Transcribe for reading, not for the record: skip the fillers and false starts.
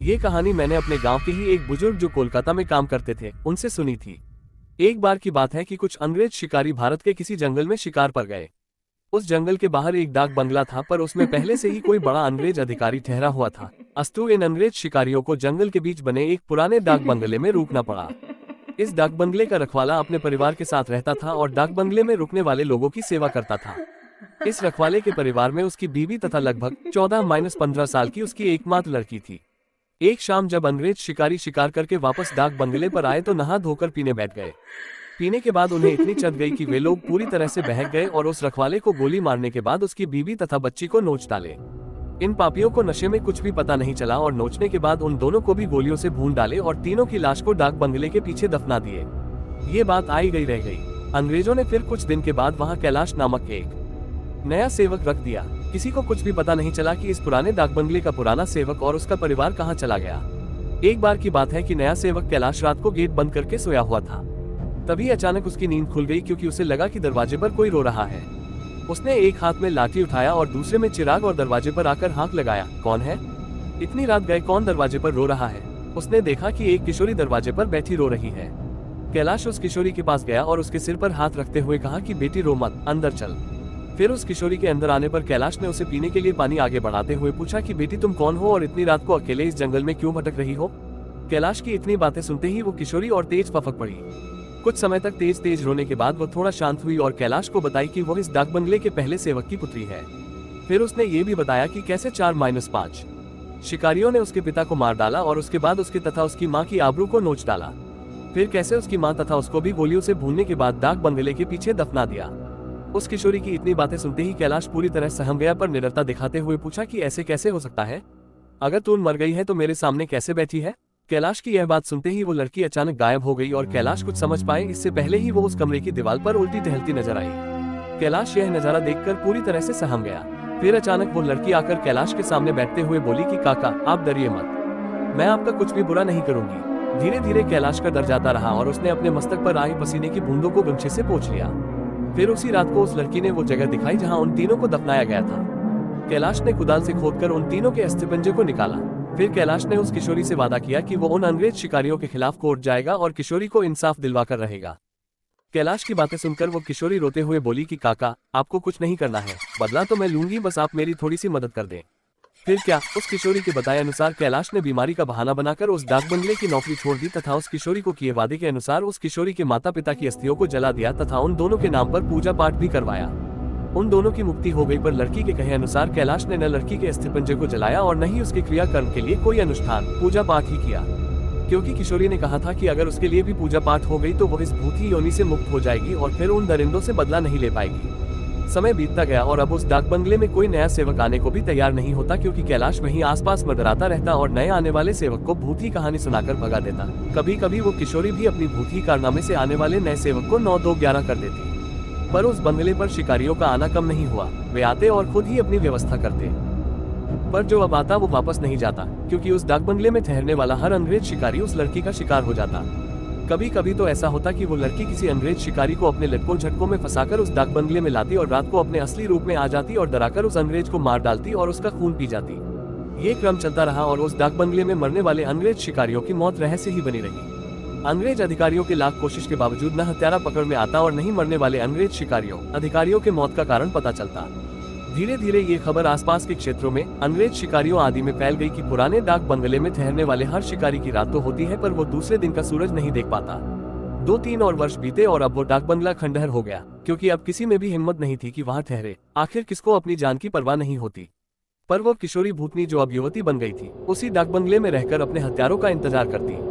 ये कहानी मैंने अपने गांव के ही एक बुजुर्ग जो कोलकाता में काम करते थे उनसे सुनी थी। एक बार की बात है कि कुछ अंग्रेज शिकारी भारत के किसी जंगल में शिकार पर गए। उस जंगल के बाहर एक डाक बंगला था, पर उसमें पहले से ही कोई बड़ा अंग्रेज अधिकारी ठहरा हुआ था। अस्तु इन अंग्रेज शिकारियों को जंगल के बीच बने एक पुराने डाक बंगले में रुकना पड़ा। इस डाक बंगले का रखवाला अपने परिवार के साथ रहता था और डाक बंगले में रुकने वाले लोगों की सेवा करता था। इस रखवाले के परिवार में उसकी बीवी तथा लगभग 14-15 साल की उसकी एकमात्र लड़की थी। एक शाम जब अंग्रेज शिकारी शिकार करके वापस डाक बंगले पर आए तो नहा धोकर पीने बैठ गए। पीने के बाद उन्हें इतनी चढ़ गई कि वे लोग पूरी तरह से बहक गए और उस रखवाले को गोली मारने के बाद उसकी बीवी तथा बच्ची को नोच डाले। इन पापियों को नशे में कुछ भी पता नहीं चला और नोचने के बाद उन दोनों को भी गोलियों से भून डाले और तीनों की लाश को डाक बंगले के पीछे दफना दिए। ये बात आई गई रह गई। अंग्रेजों ने फिर कुछ दिन के बाद वहां कैलाश नामक एक नया सेवक रख दिया। किसी को कुछ भी पता नहीं चला कि इस पुराने डाक बंगले का पुराना सेवक और उसका परिवार कहां चला गया। एक बार की बात है कि नया सेवक कैलाश रात को गेट बंद करके सोया हुआ था। तभी अचानक उसकी नींद खुल गई क्योंकि उसे लगा कि दरवाजे पर कोई रो रहा है। उसने एक हाथ में लाठी उठाया और दूसरे में चिराग और दरवाजे पर आकर हाथ लगाया। कौन है? इतनी रात गए कौन दरवाजे पर रो रहा है? उसने देखा कि एक किशोरी दरवाजे पर बैठी रो रही है। कैलाश उस किशोरी के पास गया और उसके सिर पर हाथ रखते हुए कहा कि बेटी रो मत, अंदर चल। फिर उस किशोरी के अंदर आने पर कैलाश ने उसे पीने के लिए पानी आगे बढ़ाते हुए पूछा कि बेटी तुम कौन हो और इतनी रात को अकेले इस जंगल में क्यों भटक रही हो? कैलाश की इतनी बातें सुनते ही वो किशोरी और तेज फपक पड़ी। कुछ समय तक तेज तेज रोने के बाद वो थोड़ा शांत हुई और कैलाश को बताई कि वो इस डाक बंगले के पहले सेवक की पुत्री है। फिर उसने ये भी बताया कि कैसे 4-5 शिकारियों ने उसके पिता को मार डाला और उसके बाद उसके तथा उसकी माँ की आबरू को नोच डाला। फिर कैसे उसकी माँ तथा उसको भी गोलियों से भूनने के बाद डाक बंगले के पीछे दफना दिया। उस किशोरी की इतनी बातें सुनते ही कैलाश पूरी तरह सहम गया, पर निडरता दिखाते हुए पूछा कि ऐसे कैसे हो सकता है? अगर तू मर गई है तो मेरे सामने कैसे बैठी है? कैलाश की यह बात सुनते ही वो लड़की अचानक गायब हो गई और कैलाश कुछ समझ पाए इससे पहले ही वो उस कमरे की दीवार पर उल्टी टहलती नजर आई। कैलाश यह नजारा देखकर पूरी तरह से सहम गया। फिर अचानक वो लड़की आकर कैलाश के सामने बैठते हुए बोली कि काका आप डरिए मत, मैं आपका कुछ भी बुरा नहीं करूंगी। धीरे धीरे कैलाश का डर जाता रहा और उसने अपने मस्तक पर आई पसीने की बूंदों को गमछे से पोंछ लिया। फिर उसी रात को उस लड़की ने वो जगह दिखाई जहां उन तीनों को दफनाया गया था। कैलाश ने कुदाल से खोदकर उन तीनों के अस्थिपंजे को निकाला। फिर कैलाश ने उस किशोरी से वादा किया कि वो उन अंग्रेज शिकारियों के खिलाफ कोर्ट जाएगा और किशोरी को इंसाफ दिलवाकर रहेगा। कैलाश की बातें सुनकर वो किशोरी रोते हुए बोली कि काका आपको कुछ नहीं करना है, बदला तो मैं लूंगी, बस आप मेरी थोड़ी सी मदद कर दें। फिर क्या? उस किशोरी के बताए अनुसार कैलाश ने बीमारी का बहाना बनाकर उस डाक बंगले की नौकरी छोड़ दी तथा उस किशोरी को किए वादे के अनुसार उस किशोरी के माता पिता की अस्थियों को जला दिया तथा उन दोनों के नाम पर पूजा पाठ भी करवाया। उन दोनों की मुक्ति हो गई, पर लड़की के कहे अनुसार कैलाश ने न लड़की के अस्थिपंजे को जलाया और न ही उसके क्रियाकर्म के लिए कोई अनुष्ठान पूजा पाठ ही किया, क्योंकि किशोरी ने कहा था कि अगर उसके लिए भी पूजा पाठ हो गई तो वो इस भूती योनि से मुक्त हो जाएगी और फिर उन दरिंदों से बदला नहीं ले पाएगी। समय बीतता गया और अब उस डाक बंगले में कोई नया सेवक आने को भी तैयार नहीं होता, क्योंकि कैलाश वहीं आसपास मंडराता रहता और नए आने वाले सेवक को भूती कहानी सुनाकर भगा देता। कभी कभी वो किशोरी भी अपनी भूती कारनामे से आने वाले नए सेवक को 9-2-11 कर देती। पर उस बंगले पर शिकारियों का आना कम नहीं हुआ। वे आते और खुद ही अपनी व्यवस्था करते, पर जो अब आता वो वापस नहीं जाता, क्योंकि उस डाक बंगले में ठहरने वाला हर अंग्रेज शिकारी उस लड़की का शिकार हो जाता। कभी कभी तो ऐसा होता कि वो लड़की किसी अंग्रेज शिकारी को अपने लटकों झटकों में फंसाकर उस डाक बंगले में लाती और रात को अपने असली रूप में आ जाती और डराकर उस अंग्रेज को मार डालती और उसका खून पी जाती। ये क्रम चलता रहा और उस डाक बंगले में मरने वाले अंग्रेज शिकारियों की मौत रहस्य ही बनी रही। अंग्रेज अधिकारियों के लाख कोशिश के बावजूद न हत्यारा पकड़ में आता और नहीं मरने वाले अंग्रेज शिकारियों अधिकारियों के मौत का कारण पता चलता। धीरे धीरे ये खबर आसपास के क्षेत्रों में अंग्रेज शिकारियों आदि में फैल गई कि पुराने डाक बंगले में ठहरने वाले हर शिकारी की रात तो होती है, पर वो दूसरे दिन का सूरज नहीं देख पाता। 2-3 और वर्ष बीते और अब वो डाक बंगला खंडहर हो गया, क्योंकि अब किसी में भी हिम्मत नहीं थी कि वहां ठहरे। आखिर किसको अपनी जान की परवाह नहीं होती। पर वो किशोरी भूतनी जो अब युवती बन गई थी, उसी डाक बंगले में रहकर अपने हत्यारों का इंतजार करती।